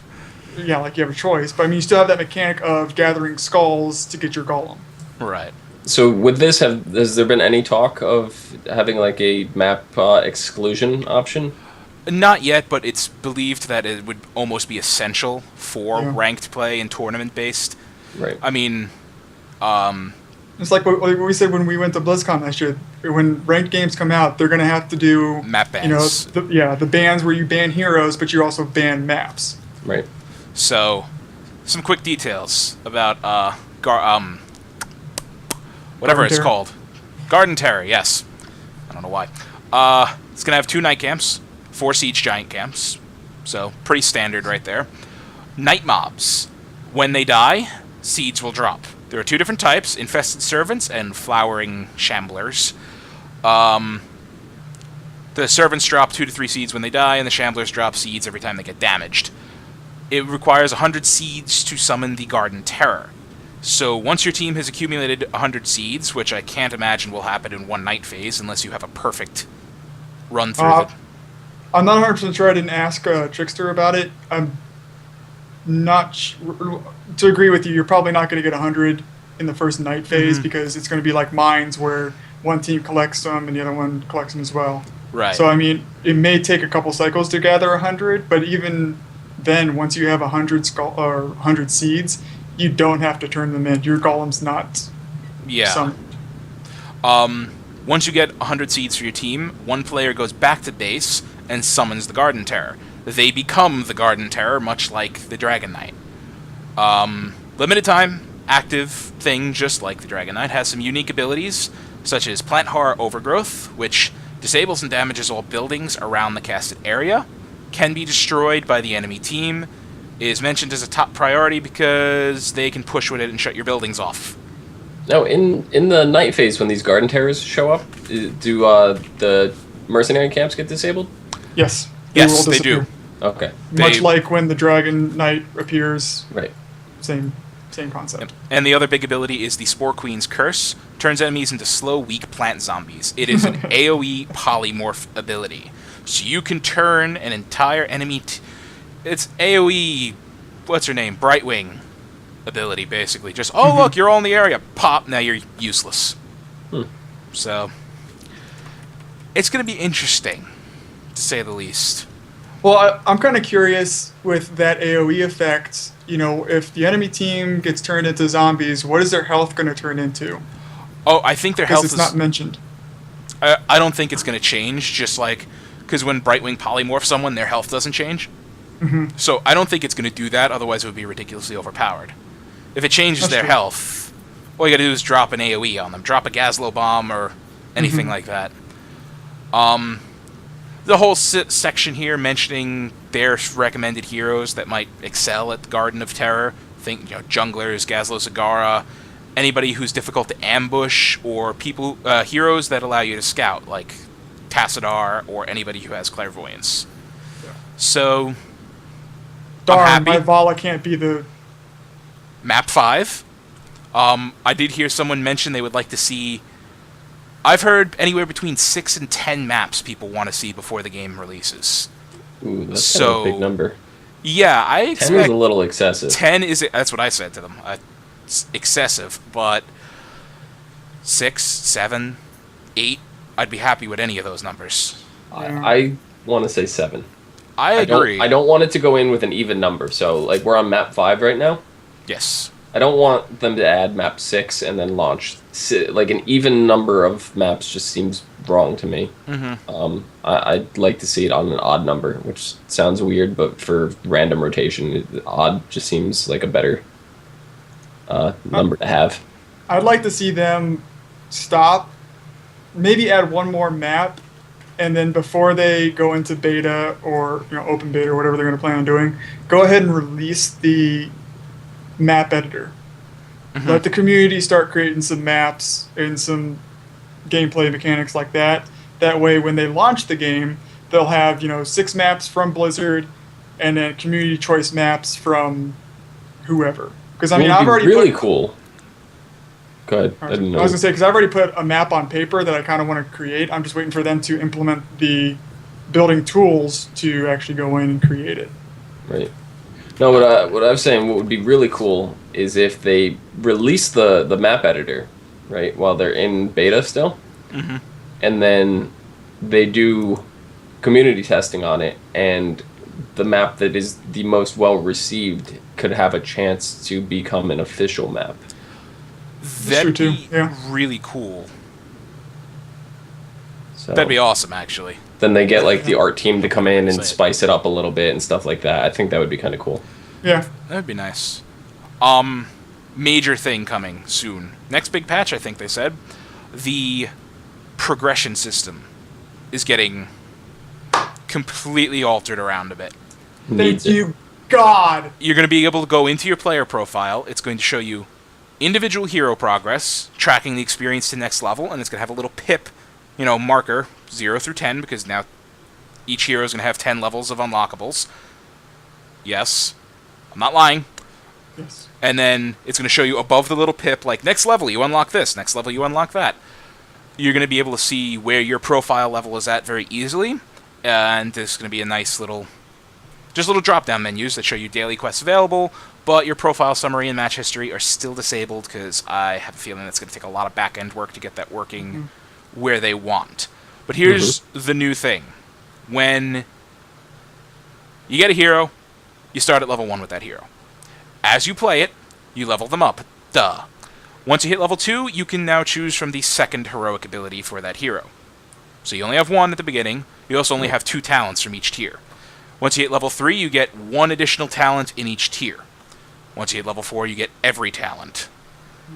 yeah, like you have a choice. But I mean, you still have that mechanic of gathering skulls to get your golem. Right. So with this, has there been any talk of having like a map exclusion option? Not yet, but it's believed that it would almost be essential for Yeah. ranked play and tournament-based. Right. I mean, It's like what we said when we went to BlizzCon last year. When ranked games come out, they're going to have to do map bans. the bans where you ban heroes, but you also ban maps. Right. So, some quick details about whatever Garden it's Terror. called. Garden Terror, yes. I don't know why. It's going to have 2 night camps, 4 siege giant camps. So, pretty standard right there. Night mobs. When they die, seeds will drop. There are 2 different types, Infested Servants and Flowering Shamblers. The The servants drop 2 to 3 seeds when they die, and the shamblers drop seeds every time they get damaged. It requires 100 seeds to summon the Garden Terror. So once your team has accumulated 100 seeds, which I can't imagine will happen in one night phase unless you have a perfect run through it. I'm not 100% sure. I didn't ask Trickster about it. I'm not to agree with you. You're probably not going to get 100 in the first night phase because it's going to be like mines where one team collects them and the other one collects them as well. Right. So, I mean, it may take a couple cycles to gather 100, but even then, once you have 100 seeds, you don't have to turn them in. Your golem's not summoned. Once you get 100 seeds for your team, one player goes back to base and summons the Garden Terror. They become the Garden Terror, much like the Dragon Knight. Limited time, active thing, just like the Dragon Knight, has some unique abilities, such as Plant Horror Overgrowth, which disables and damages all buildings around the casted area, can be destroyed by the enemy team, is mentioned as a top priority because they can push with it and shut your buildings off. Now, in the night phase, when these Garden Terrors show up, do the mercenary camps get disabled? Yes. Yes, they do. Okay. Much like when the Dragon Knight appears. Right. Same concept. And the other big ability is the Spore Queen's Curse. Turns enemies into slow, weak plant zombies. It is an AoE polymorph ability. So you can turn an entire enemy... it's AoE... what's her name? Brightwing ability, basically. Just, look, you're all in the area. Pop, now you're useless. So... it's going to be interesting, to say the least. Well, I'm kind of curious with that AoE effect. You know, if the enemy team gets turned into zombies, what is their health going to turn into? Oh, I think their health is... Because it's not mentioned. I don't think it's going to change, just like... because when Brightwing polymorphs someone, their health doesn't change. So I don't think it's going to do that, otherwise it would be ridiculously overpowered. If it changes their health, all you got to do is drop an AoE on them. Drop a Gazlo Bomb or anything like that. The whole section here mentioning their recommended heroes that might excel at the Garden of Terror. Think, junglers, Gazlo Zagara, anybody who's difficult to ambush, or heroes that allow you to scout, like Tassadar or anybody who has clairvoyance. Yeah. So, darn, I'm happy. my Vala can't be the... Map 5. I did hear someone mention they would like to see... I've heard anywhere between 6 and 10 maps people want to see before the game releases. Ooh, that's kind of a big number. Yeah, I expect... 10 is a little excessive. 10 is... that's what I said to them. It's excessive, but 6, 7, 8, I'd be happy with any of those numbers. I want to say 7. I agree. I don't want it to go in with an even number. So, like, we're on map 5 right now. Yes. I don't want them to add map 6 and then launch. Like, an even number of maps just seems wrong to me. I'd like to see it on an odd number, which sounds weird, but for random rotation, odd just seems like a better number to have. I'd like to see them stop, maybe add one more map, and then before they go into beta or open beta or whatever they're going to plan on doing, go ahead and release the map editor. Let the community start creating some maps and some gameplay mechanics like that. That way, when they launch the game, they'll have 6 maps from Blizzard, and then community choice maps from whoever. Because I've already really cool. Good. I was gonna say, because I've already put a map on paper that I kind of want to create. I'm just waiting for them to implement the building tools to actually go in and create it. Right. No, what I was saying, what would be really cool is if they release the map editor, right, while they're in beta still, and then they do community testing on it, and the map that is the most well-received could have a chance to become an official map. That'd be really cool. So that'd be awesome, actually. Then they get like the art team to come in and spice it up a little bit and stuff like that. I think that would be kind of cool. Yeah. That'd be nice. Major thing coming soon. Next big patch, I think they said. The progression system is getting completely altered around a bit. Thank you, God! You're going to be able to go into your player profile. It's going to show you individual hero progress, tracking the experience to next level, and it's going to have a little pip marker 0 through 10, because now each hero is going to have 10 levels of unlockables. Yes. I'm not lying. Yes. And then it's going to show you above the little pip, like, next level you unlock this, next level you unlock that. You're going to be able to see where your profile level is at very easily, and there's going to be a nice little drop-down menus that show you daily quests available, but your profile summary and match history are still disabled, because I have a feeling it's going to take a lot of back-end work to get that working where they want. But here's the new thing. When you get a hero, you start at level 1 with that hero. As you play it, you level them up. Duh. Once you hit level 2, you can now choose from the second heroic ability for that hero. So you only have 1 at the beginning. You also only have 2 talents from each tier. Once you hit level 3, you get 1 additional talent in each tier. Once you hit level 4, you get every talent.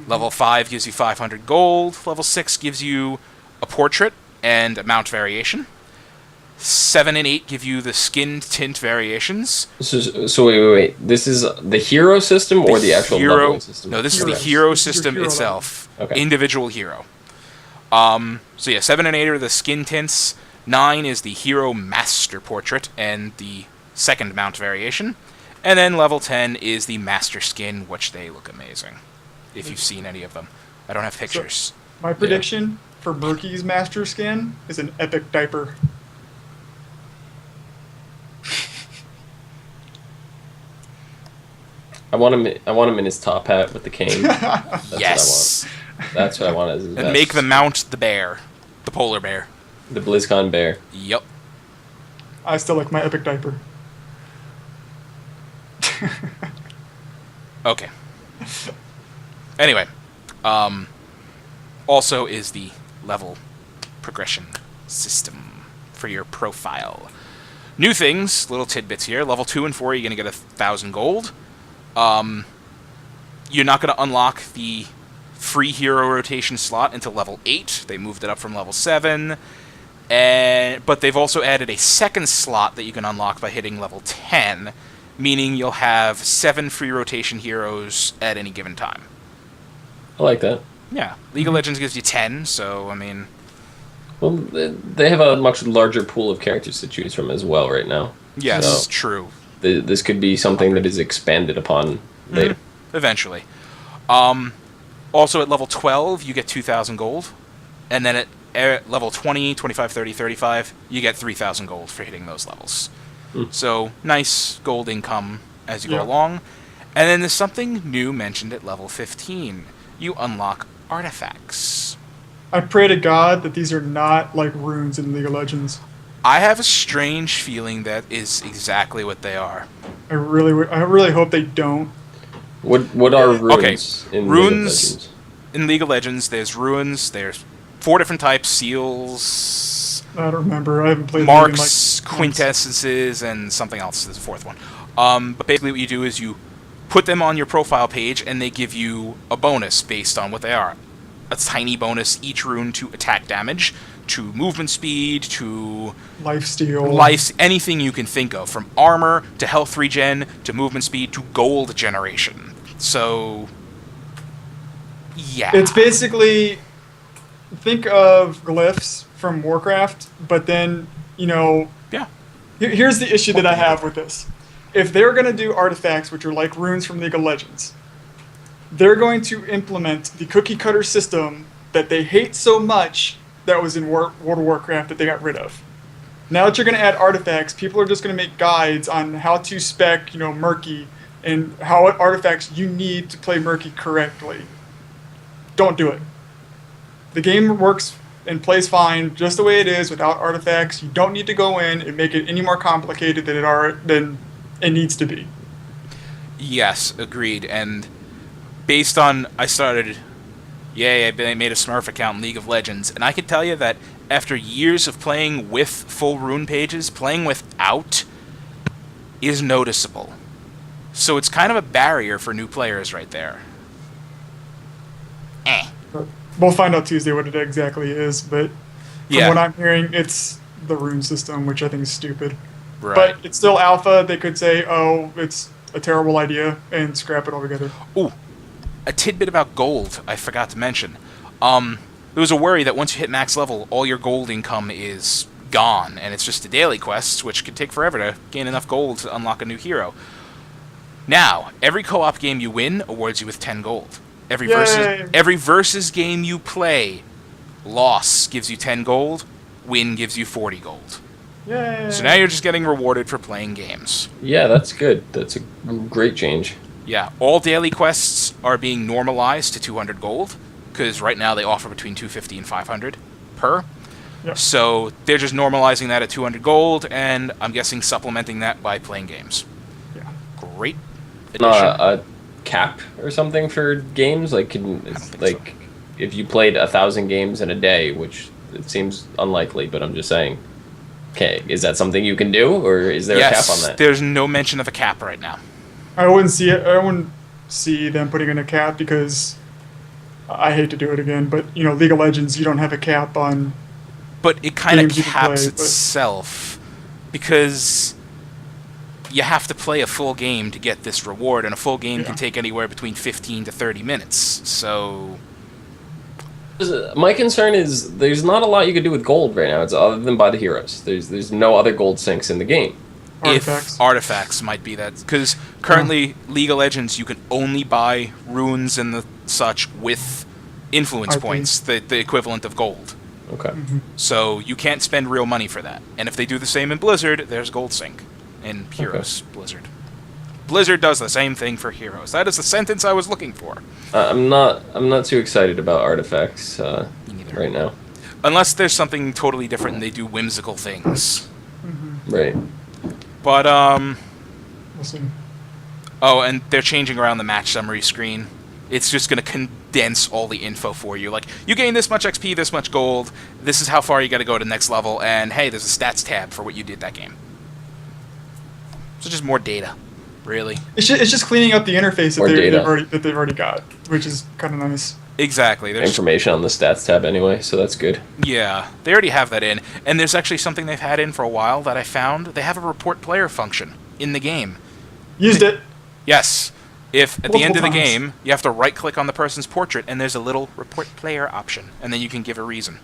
Level 5 gives you 500 gold. Level 6 gives you a portrait and a mount variation. 7 and 8 give you the skin tint variations. So wait. This is the hero system or the actual leveling system? No, this is the hero system itself. Okay. Individual hero. So yeah, 7 and 8 are the skin tints. 9 is the hero master portrait and the second mount variation. And then level 10 is the master skin, which they look amazing. If you've seen any of them. I don't have pictures. So, my prediction for Murky's master skin is an epic diaper. I want him in his top hat with the cane. That's Yes. what I want. That's what I want as his And best. make the mount the bear. The polar bear. The BlizzCon bear. Yep. I still like my epic diaper. Okay. Anyway. Also is the level progression system for your profile. New things, little tidbits here. Level 2 and 4, you're going to get 1,000 gold. You're not going to unlock the free hero rotation slot until level 8. They moved it up from level 7. But they've also added a second slot that you can unlock by hitting level 10, meaning you'll have 7 free rotation heroes at any given time. I like that. Yeah. League of Legends gives you 10, so, I mean... Well, they have a much larger pool of characters to choose from as well right now. Yes, So, true. This could be something that is expanded upon later. Eventually. Also, at level 12, you get 2,000 gold. And then at level 20, 25, 30, 35, you get 3,000 gold for hitting those levels. So, nice gold income as you go along. And then there's something new mentioned at level 15. You unlock artifacts. I pray to God that these are not like runes in League of Legends. I have a strange feeling that is exactly what they are. I really hope they don't. What are runes in League of Runes Legends? in League of Legends, there's runes, there's 4 different types, seals, I don't remember. I haven't played marks, League in, like, quintessences, and something else. There's a 4th one. But basically what you do is you put them on your profile page, and they give you a bonus based on what they are. A tiny bonus each rune to attack damage, to movement speed, to lifesteal, anything you can think of, from armor to health regen to movement speed to gold generation. So, yeah. It's basically, think of glyphs from Warcraft, but then, Yeah. Here's the issue that I have with this. If they're going to do artifacts, which are like runes from League of Legends, they're going to implement the cookie cutter system that they hate so much that was in World of Warcraft that they got rid of. Now that you're going to add artifacts, people are just going to make guides on how to spec, Murky, and what artifacts you need to play Murky correctly. Don't do it. The game works and plays fine just the way it is without artifacts. You don't need to go in and make it any more complicated than it needs to be. Yes, agreed. And based on, I made a Smurf account in League of Legends, and I can tell you that after years of playing with full rune pages, playing without is noticeable. So it's kind of a barrier for new players right there. We'll find out Tuesday what it exactly is, but from what I'm hearing, it's the rune system, which I think is stupid. Right. But it's still alpha. They could say, oh, it's a terrible idea, and scrap it altogether. Ooh, a tidbit about gold I forgot to mention. there was a worry that once you hit max level, all your gold income is gone, and it's just the daily quests, which could take forever to gain enough gold to unlock a new hero. Now, every co-op game you win awards you with 10 gold. Every versus game you play, loss gives you 10 gold, win gives you 40 gold. Yay. So now you're just getting rewarded for playing games. Yeah, that's good. That's a great change. Yeah, all daily quests are being normalized to 200 gold, because right now they offer between 250 and 500 per. Yep. So they're just normalizing that at 200 gold, and I'm guessing supplementing that by playing games. Yeah. Great addition. A cap or something for games? Like, if you played 1,000 games in a day, which it seems unlikely, but I'm just saying. Okay, is that something you can do, or is there a cap on that? There's no mention of a cap right now. I wouldn't see it. I wouldn't see them putting in a cap because I hate to do it again, but League of Legends, you don't have a cap on. But it kind of games you can caps play, itself because you have to play a full game to get this reward, and a full game can take anywhere between 15 to 30 minutes. So my concern is there's not a lot you can do with gold right now. It's other than buy the heroes. There's no other gold sinks in the game. Artifacts. If artifacts might be that, because currently League of Legends you can only buy runes and the such with influence RP. points, the equivalent of gold. Okay. So you can't spend real money for that. And if they do the same in Blizzard, there's gold sync in Heroes Blizzard. Blizzard does the same thing for Heroes. That is the sentence I was looking for. I'm not too excited about artifacts right now. Unless there's something totally different and they do whimsical things. Right. But We'll see. oh, and they're changing around the match summary screen. It's just going to condense all the info for you. Like, you gain this much XP, this much gold, this is how far you got to go to the next level, and hey, there's a stats tab for what you did that game. So just more data, really. It's just cleaning up the interface that they've already got, which is kind of nice. Exactly. There's Information on the stats tab anyway, so that's good. Yeah, they already have that in. And there's actually something they've had in for a while that I found. They have a report player function in the game. Used it. Yes. If at the end of the Multiple times. game, you have to right-click on the person's portrait, and there's a little report player option, and then you can give a reason.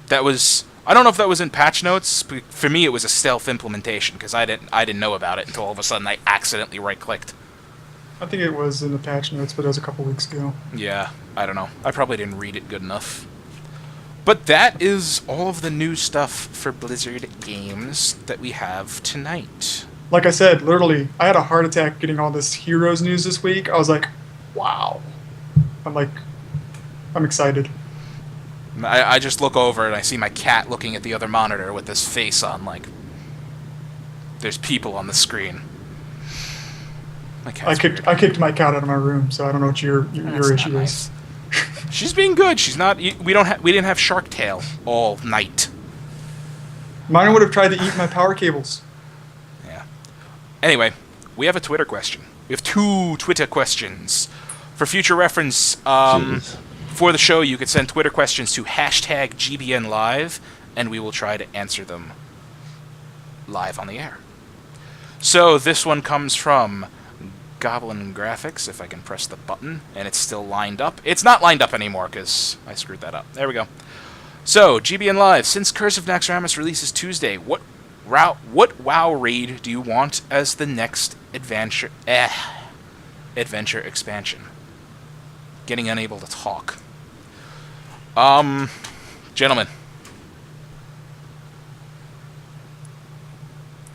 That was... I don't know if that was in patch notes, but for me it was a stealth implementation, because I didn't know about it until all of a sudden I accidentally right-clicked. I think it was in the patch notes, but it was a couple weeks ago. Yeah, I don't know. I probably didn't read it good enough. But that is all of the new stuff for Blizzard games that we have tonight. Like I said, literally, I had a heart attack getting all this Heroes news this week. I was like, wow. I'm excited. I just look over and I see my cat looking at the other monitor with this face on, like, there's people on the screen. My cat's I kicked my cat out of my room, so I don't know what your issue is. She's being good. She's not. We didn't have Shark Tale all night. Mine would have tried to eat my power cables. Yeah. Anyway, we have a Twitter question. We have 2 Twitter questions. For future reference, for the show, you could send Twitter questions to #GBNLive, and we will try to answer them live on the air. So this one comes from Goblin Graphics, if I can press the button, and it's still lined up. It's not lined up anymore, because I screwed that up. There we go. So, GBN Live, since Curse of Naxxramas releases Tuesday, what WoW raid do you want as the next adventure expansion? Getting unable to talk. Gentlemen.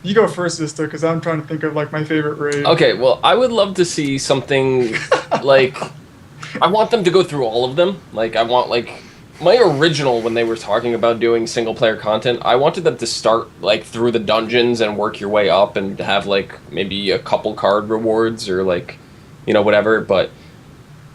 You go first, Zista, because I'm trying to think of my favorite raid. Okay, well, I would love to see something like... I want them to go through all of them. I want, my original, when they were talking about doing single-player content, I wanted them to start, through the dungeons and work your way up and have, maybe a couple card rewards or, whatever, but...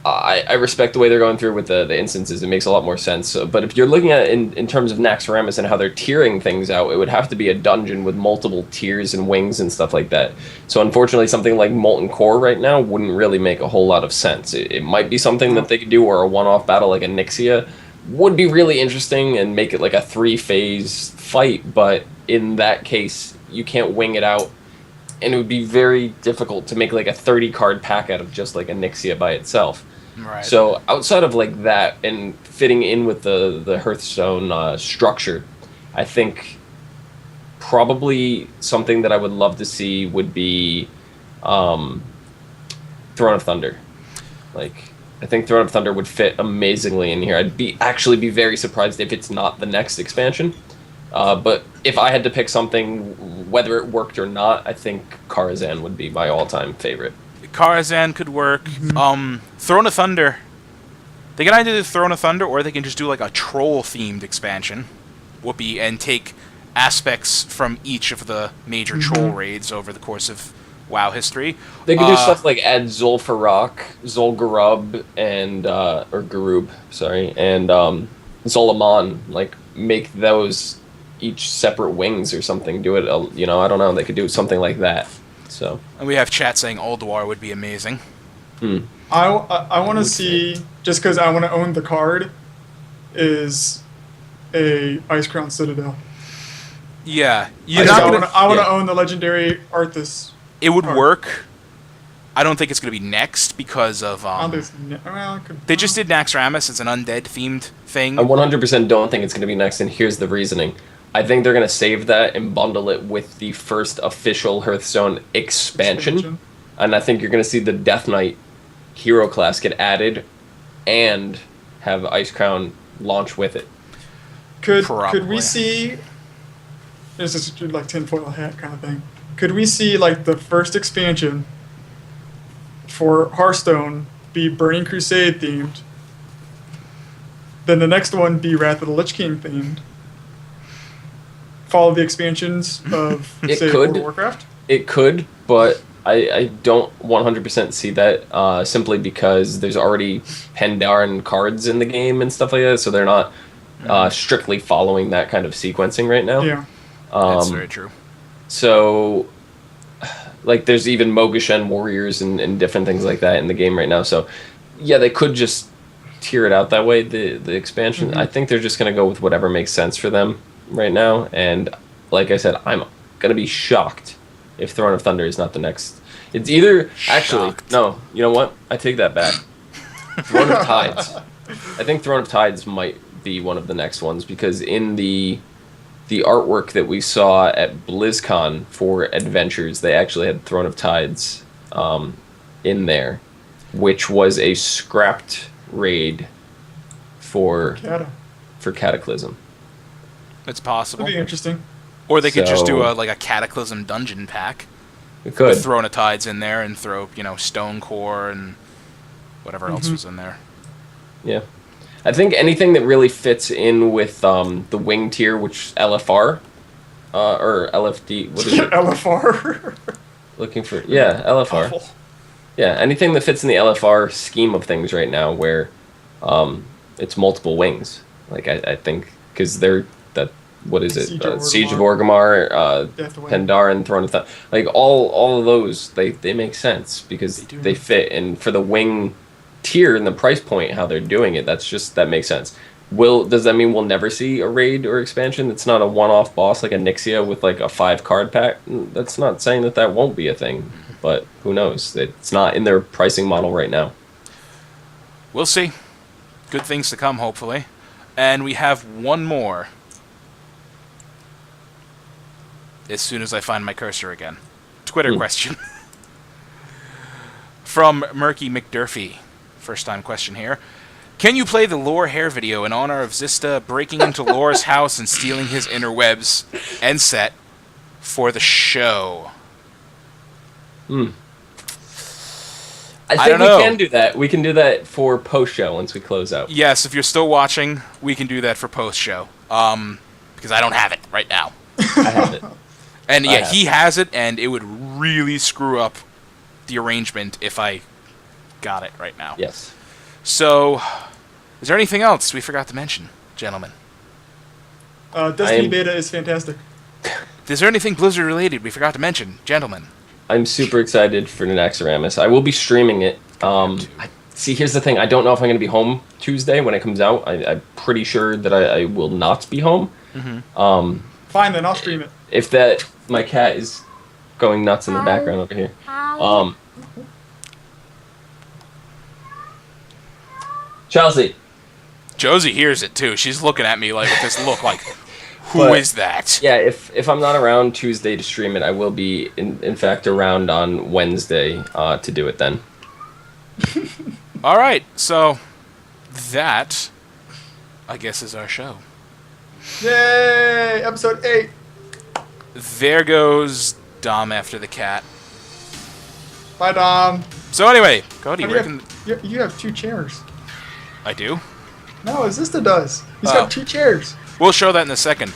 I respect the way they're going through with the instances. It makes a lot more sense. But if you're looking at it in terms of Naxxramas and how they're tiering things out, it would have to be a dungeon with multiple tiers and wings and stuff like that. So unfortunately, something like Molten Core right now wouldn't really make a whole lot of sense. It might be something that they could do, or a one-off battle like a Nixia would be really interesting and make it like a 3-phase fight. But in that case, you can't wing it out. And it would be very difficult to make a 30-card pack out of just a Nixia by itself. Right. So outside of like that and fitting in with the Hearthstone structure, I think probably something that I would love to see would be um, Throne of Thunder. Like, I think Throne of Thunder would fit amazingly in here. I'd actually be very surprised if it's not the next expansion. But if I had to pick something, whether it worked or not, I think Karazhan would be my all-time favorite. Karazhan could work. Throne of Thunder. They can either do Throne of Thunder, or they can just do like a troll-themed expansion. Whoopee, and take aspects from each of the major troll raids over the course of WoW history. They could do stuff like add Zul'Farrak, Zul'Gurub, and or Garub, sorry, and Zolaman. Like, make those each separate wings or something. Do it, I don't know. They could do something like that. So. And we have chat saying Ulduar would be amazing. I want to see, just because I want to own the card, is a Ice Crown Citadel. Yeah, I want to own the legendary Arthas. It would work. I don't think it's going to be next because of they just did Naxxramas. It's an undead themed thing. I 100% don't think it's going to be next, and here's the reasoning. I think they're going to save that and bundle it with the first official Hearthstone expansion. And I think you're going to see the Death Knight hero class get added and have Ice Crown launch with it. Could we see, this is like tinfoil hat kind of thing, could we see like the first expansion for Hearthstone be Burning Crusade themed, then the next one be Wrath of the Lich King themed, follow the expansions of, say, World of Warcraft? It could, but I don't 100% see that simply because there's already Pandaren cards in the game and stuff like that, so they're not strictly following that kind of sequencing right now. Yeah. That's very true. So, like, there's even Mogashen warriors and different things like that in the game right now. So, yeah, they could just tier it out that way, the expansion. I think they're just going to go with whatever makes sense for them right now. And, like I said, I'm going to be shocked if Throne of Thunder is not the next. It's either... Actually, no, you know what? I take that back. Throne of Tides. I think Throne of Tides might be one of the next ones, because in the artwork that we saw at BlizzCon for Adventures, they actually had Throne of Tides in there, which was a scrapped raid for Cataclysm. It's possible. That'd be interesting. Or they could just do a Cataclysm dungeon pack. We could. With Throne of Tides in there and throw, Stone Core and whatever else was in there. Yeah. I think anything that really fits in with the wing tier, which LFR, or LFD, what is it? LFR? Looking for, LFR. Awful. Yeah, anything that fits in the LFR scheme of things right now, where it's multiple wings. Like, I think, because they're, what is it? Siege of Orgrimmar, Pandaren, Throne of Thunder. Like, all of those, they make sense, because they fit. And for the wing tier and the price point, how they're doing it, that makes sense. Does that mean we'll never see a raid or expansion that's not a one-off boss like a Nixia with like a 5-card pack? That's not saying that won't be a thing, but who knows? It's not in their pricing model right now. We'll see. Good things to come, hopefully. And we have one more. As soon as I find my cursor again. Twitter question. From Murky McDurphy. First time question here. Can you play the Lore hair video in honor of Zista breaking into Lore's house and stealing his interwebs and set for the show? I think we can do that. We can do that for post-show once we close out. Yes, if you're still watching, we can do that for post-show. Because I don't have it right now. I have it. And yeah, he has it, and it would really screw up the arrangement if I got it right now. Yes. So, is there anything else we forgot to mention, gentlemen? Destiny Beta is fantastic. Is there anything Blizzard related we forgot to mention, gentlemen? I'm super excited for Naxxramas. I will be streaming it. See, here's the thing. I don't know if I'm going to be home Tuesday when it comes out. I'm pretty sure that I will not be home. Fine, then I'll stream it. If my cat is going nuts in the background over here. Chelsea. Josie hears it too. She's looking at me like with this look like, who But- is that? Yeah, if I'm not around Tuesday to stream it, I will be in fact around on Wednesday to do it then. All right, so that, I guess, is our show. Yay! Episode 8. There goes Dom after the cat. Bye, Dom. So anyway, Cody, How do where you, can have, you have 2 chairs. I do? No, Azista does. He's Oh. got 2 chairs. We'll show that in a second.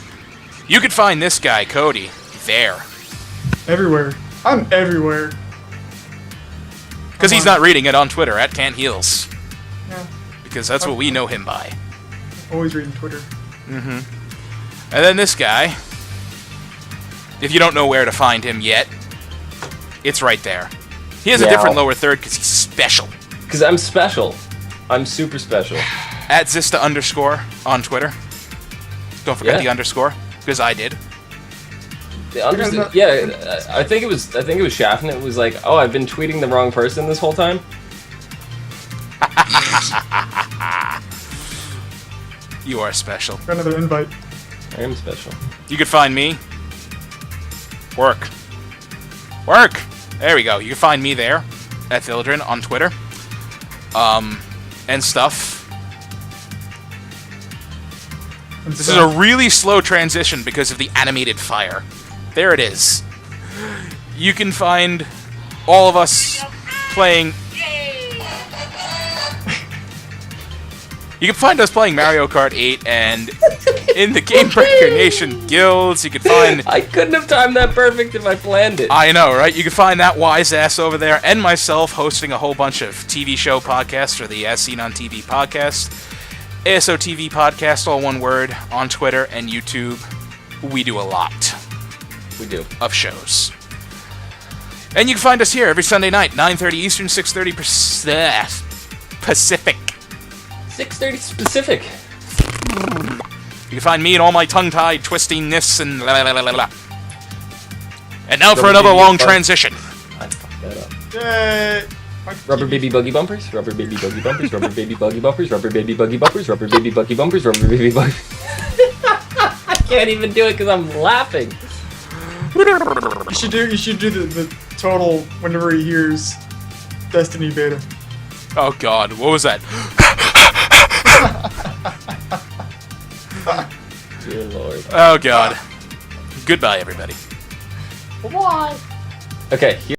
You could find this guy, Cody, there. Everywhere. I'm everywhere. Because he's Come on. not reading it on Twitter, at Can't Heals. Yeah, Because that's what we know him by. always reading Twitter. And then this guy, if you don't know where to find him yet, it's right there. He has a Meow. different lower third because he's special. Because I'm special. I'm super special. At Zista _ on Twitter. Don't forget Yeah. the underscore, because I did. Yeah, I think it was Shaffin. It was like, oh, I've been tweeting the wrong person this whole time. You are special. Got another invite. I am special. You could find me. Work. There we go. You can find me there, at Vildren on Twitter. And stuff. And This is a really slow transition because of the animated fire. There it is. You can find all of us playing... You can find us playing Mario Kart 8 and in the Game Breaker Nation guilds. You can find... I couldn't have timed that perfect if I planned it. I know, right? You can find that wise ass over there and myself hosting a whole bunch of TV show podcasts for the As Seen on TV podcast. ASO TV podcast, all one word, on Twitter and YouTube. We do a lot We do. of shows. And you can find us here every Sunday night, 9:30 Eastern, 6:30 Pacific. 6:30 specific. You can find me and all my tongue-tied twistingness and la la la la la. And now for another long transition. I fucked that up. Yay! My Rubber TV. baby buggy bumpers. Rubber baby buggy bumpers. Rubber baby buggy bumpers. Rubber baby buggy bumpers. Rubber baby buggy bumpers. Rubber baby buggy. I can't even do it because I'm laughing. You should do the total whenever he hears Destiny beta. Oh god, what was that? Dear Lord. Oh god. Goodbye, everybody. Why? Okay. Here